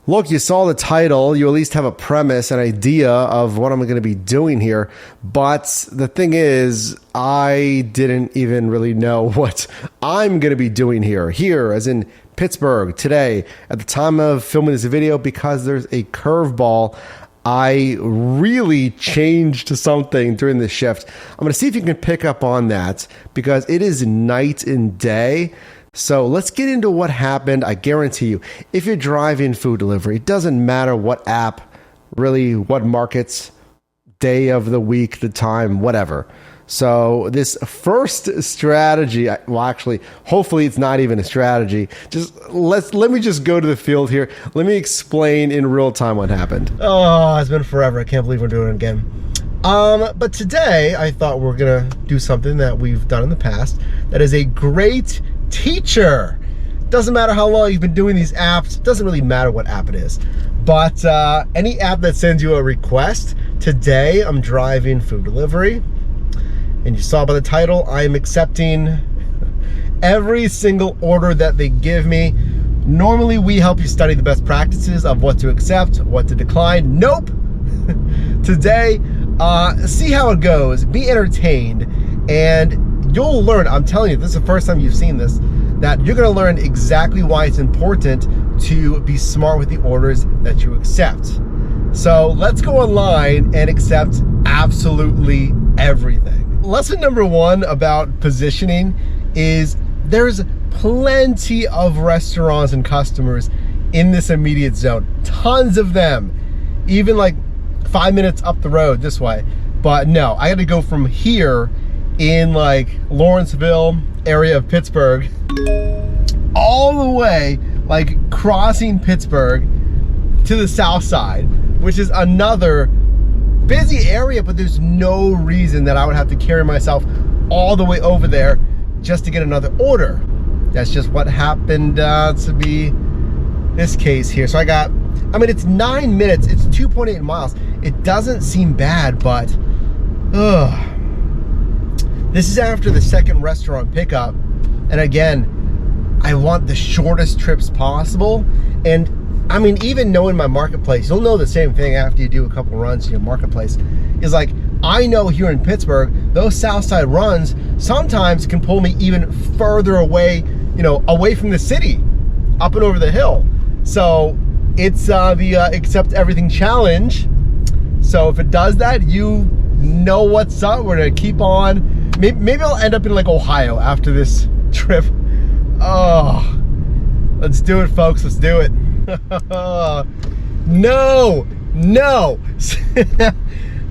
Look, you saw the title. You at least have a premise, an idea of what I'm going to be doing here. But the thing is, I didn't even really know what I'm going to be doing here. Here, as in Pittsburgh, today, at the time of filming this video, because there's a curveball. I really changed something during the shift. I'm going to see if you can pick up on that, because it is night and day. So let's get into what happened. I guarantee you, if you're driving food delivery, it doesn't matter what app, really what markets, day of the week, the time, whatever. So this first strategy, well, actually, hopefully it's not even a strategy. Let me just go to the field here. Let me explain in real time what happened. Oh, it's been forever. I can't believe we're doing it again. But today I thought we're gonna do something that we've done in the past that is a great teacher. Doesn't matter how long you've been doing these apps, doesn't really matter what app it is, but any app that sends you a request. Today I'm driving food delivery, and you saw by the title, I'm accepting every single order that they give me. Normally we help you study the best practices of what to accept, what to decline. Nope. Today, see how it goes, be entertained, and you'll learn. I'm telling you, this is the first time you've seen this, that you're gonna learn exactly why it's important to be smart with the orders that you accept. So let's go online and accept absolutely everything. Lesson number one about positioning is there's plenty of restaurants and customers in this immediate zone. Tons of them, even like 5 minutes up the road this way. But no, I had to go from here in like Lawrenceville area of Pittsburgh all the way, like crossing Pittsburgh to the south side, which is another busy area, but there's no reason that I would have to carry myself all the way over there just to get another order. That's just what happened to be this case here. So I mean, it's 9 minutes, it's 2.8 miles. It doesn't seem bad, but this is after the second restaurant pickup. And again, I want the shortest trips possible. And I mean, even knowing my marketplace, you'll know the same thing after you do a couple runs in your marketplace, is like, I know here in Pittsburgh, those south side runs sometimes can pull me even further away, you know, away from the city, up and over the hill. So it's the Accept Everything Challenge. So if it does that, you know what's up. We're gonna keep on. Maybe I'll end up in like Ohio after this trip. Oh, let's do it, folks. Let's do it. No.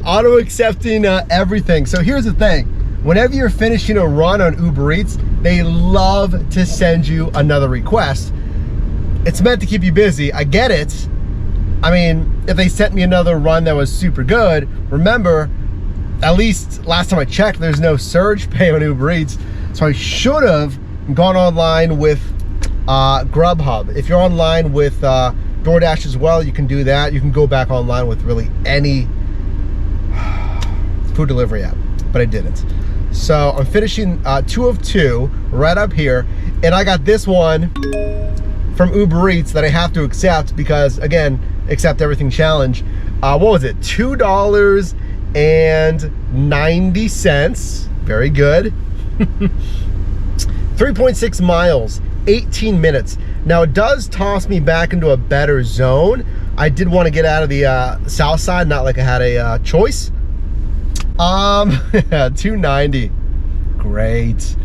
Auto accepting everything. So here's the thing. Whenever you're finishing a run on Uber Eats, they love to send you another request. It's meant to keep you busy. I get it. I mean, if they sent me another run that was super good, remember, at least last time I checked, there's no surge pay on Uber Eats. So I should have gone online with Grubhub. If you're online with DoorDash as well, you can do that. You can go back online with really any food delivery app, but I didn't. So I'm finishing 2 of 2 right up here, and I got this one from Uber Eats that I have to accept because, again, Accept Everything Challenge. What was it? $2.90. Very good. 3.6 miles, 18 minutes. Now it does toss me back into a better zone. I did want to get out of the south side, not like I had a choice. 290, great.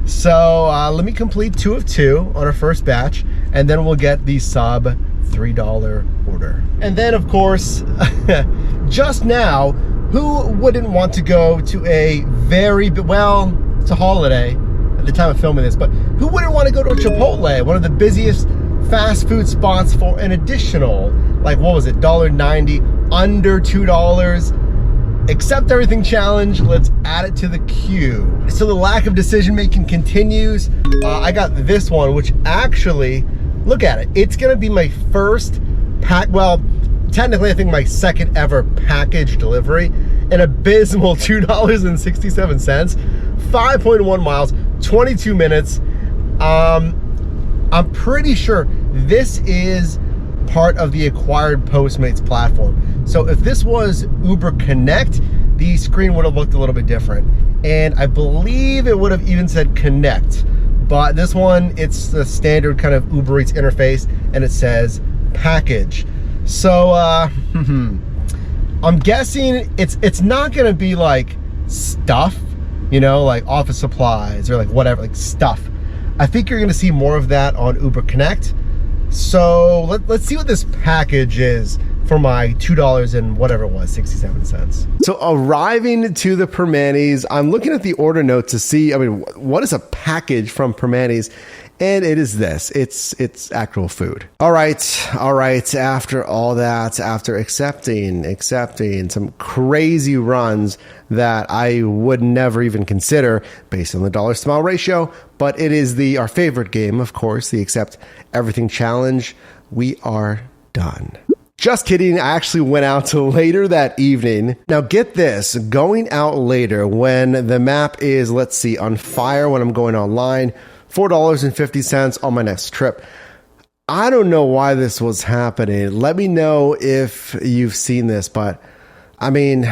So let me complete 2 of 2 on our first batch, and then we'll get the sub $3 order. And then of course, just now, who wouldn't want to go to a very, well, it's a holiday at the time of filming this, but who wouldn't want to go to a Chipotle, one of the busiest fast food spots, for an additional, like, what was it, $1.90, under $2. Accept Everything Challenge, let's add it to the queue. So the lack of decision making continues. I got this one, which actually, look at it, it's gonna be my first pack, well, technically I think my second ever package delivery, an abysmal $2.67, 5.1 miles, 22 minutes. I'm pretty sure this is part of the acquired Postmates platform. So if this was Uber Connect, the screen would have looked a little bit different. And I believe it would have even said Connect. But this one, it's the standard kind of Uber Eats interface, and it says package. So I'm guessing it's not gonna be like stuff, you know, like office supplies or like whatever, like stuff. I think you're gonna see more of that on Uber Connect. So let's see what this package is for my $2 and whatever it was, 67 cents. So arriving to the Permanis, I'm looking at the order note to see, I mean, what is a package from Permanis? And it is this, it's actual food. All right. After all that, after accepting some crazy runs that I would never even consider based on the dollars to mile ratio, but it is our favorite game, of course, the Accept Everything Challenge. We are done. Just kidding, I actually went out till later that evening. Now get this, going out later when the map is, let's see, on fire when I'm going online, $4.50 on my next trip. I don't know why this was happening. Let me know if you've seen this, but I mean,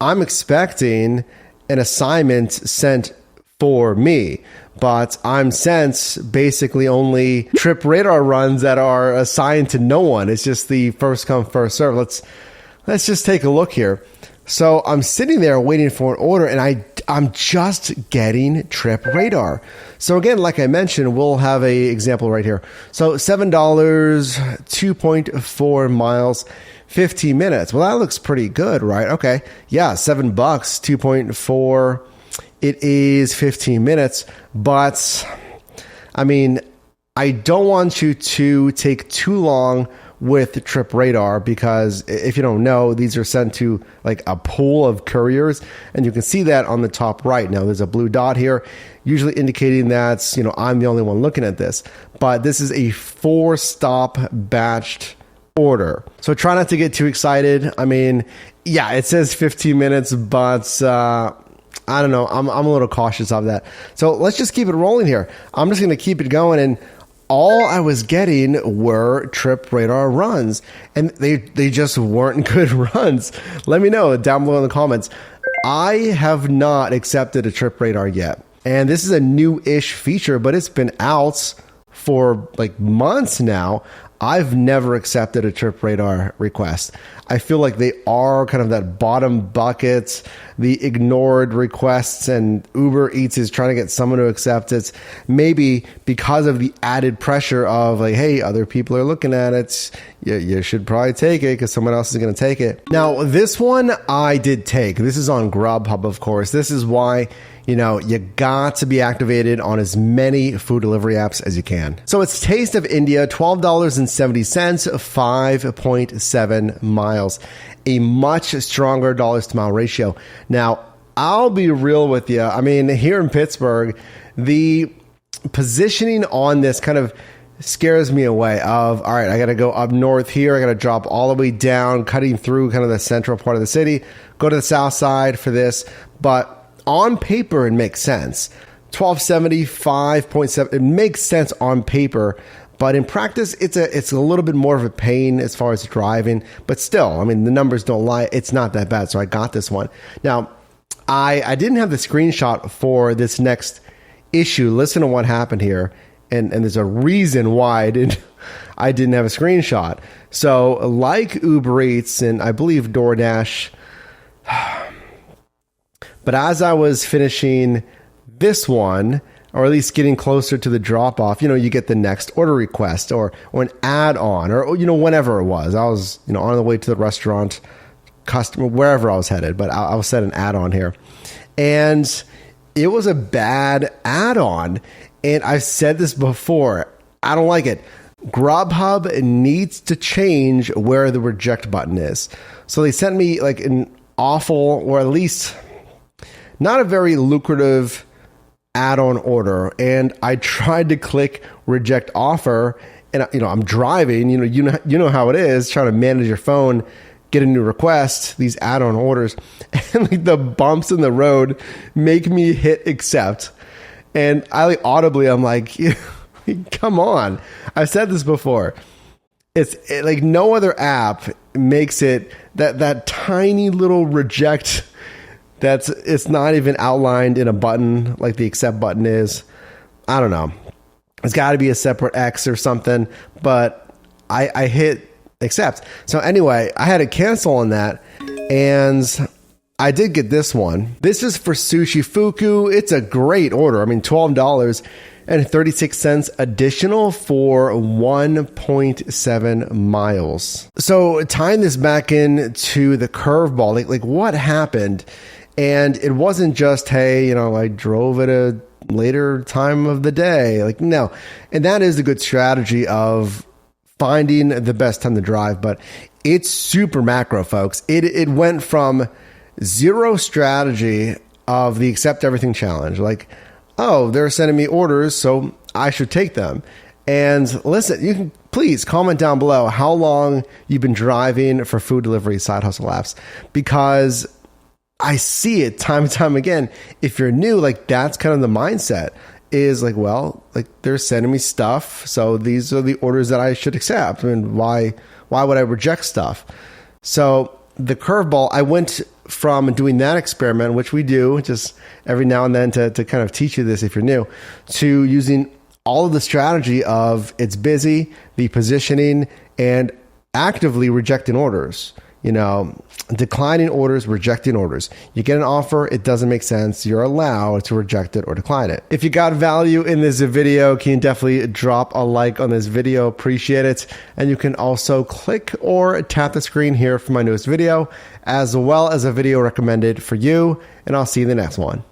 I'm expecting an assignment sent for me, but I'm sent basically only Trip Radar runs that are assigned to no one. It's just the first come, first serve. Let's just take a look here. So I'm sitting there waiting for an order, and I'm just getting Trip Radar. So again, like I mentioned, we'll have a example right here. So $7, 2.4 miles, 15 minutes. Well, that looks pretty good, right? Okay. Yeah, $7, 2.4. It is 15 minutes, but I mean, I don't want you to take too long with Trip Radar, because if you don't know, these are sent to like a pool of couriers, and you can see that on the top right. Now there's a blue dot here, usually indicating that, you know, I'm the only one looking at this, but this is a 4-stop batched order. So try not to get too excited. I mean, yeah, it says 15 minutes, but I don't know. I'm a little cautious of that. So let's just keep it rolling here. I'm just going to keep it going, and all I was getting were Trip Radar runs, and they just weren't good runs. Let me know down below in the comments. I have not accepted a Trip Radar yet, and this is a new-ish feature, but it's been out for like months now. I've never accepted a Trip Radar request. I feel like they are kind of that bottom bucket, the ignored requests, and Uber Eats is trying to get someone to accept it. Maybe because of the added pressure of like, hey, other people are looking at it. You should probably take it because someone else is going to take it. Now, this one I did take. This is on Grubhub, of course. This is why, you know, you got to be activated on as many food delivery apps as you can. So it's Taste of India, $12.70, 5.7 miles, a much stronger dollars to mile ratio. Now, I'll be real with you. I mean, here in Pittsburgh, the positioning on this kind of scares me away of, all right, I got to go up north here. I got to drop all the way down, cutting through kind of the central part of the city, go to the south side for this. But on paper, it makes sense. 1270, 5.7, it makes sense on paper, but in practice, it's a little bit more of a pain as far as driving. But still, I mean, the numbers don't lie. It's not that bad, so I got this one. Now, I didn't have the screenshot for this next issue. Listen to what happened here, and there's a reason why I didn't have a screenshot. So, like Uber Eats and I believe DoorDash. But as I was finishing this one, or at least getting closer to the drop off, you know, you get the next order request or an add-on, or, you know, whenever it was. I was, you know, on the way to the restaurant, customer, wherever I was headed, but I was set an add-on here. And it was a bad add-on. And I've said this before, I don't like it. Grubhub needs to change where the reject button is. So they sent me like an awful, or at least not a very lucrative add-on order, and I tried to click reject offer, and you know, I'm driving, you know how it is, trying to manage your phone, get a new request, these add-on orders, and like the bumps in the road make me hit accept, and I like audibly, I'm like, come on. I've said this before. like no other app makes it that tiny little reject it's not even outlined in a button like the accept button is. I don't know. It's got to be a separate X or something, but I hit accept. So anyway, I had to cancel on that, and I did get this one. This is for Sushi Fuku. It's a great order. I mean, $12.36 additional for 1.7 miles. So tying this back into the curveball, like what happened? And it wasn't just, hey, I drove at a later time of the day. Like, no. And that is a good strategy of finding the best time to drive, but it's super macro, folks. It went from zero strategy of the accept everything challenge. Like, oh, they're sending me orders, so I should take them. And listen, you can please comment down below how long you've been driving for food delivery side hustle apps, because I see it time and time again. If you're new, like that's kind of the mindset is like, well, like they're sending me stuff, so these are the orders that I should accept. I mean, why would I reject stuff? So the curveball, I went from doing that experiment, which we do just every now and then to kind of teach you this if you're new, to using all of the strategy of it's busy, the positioning, and actively rejecting orders. Declining orders, rejecting orders. You get an offer, it doesn't make sense, you're allowed to reject it or decline it. If you got value in this video, can you definitely drop a like on this video? Appreciate it. And you can also click or tap the screen here for my newest video, as well as a video recommended for you. And I'll see you in the next one.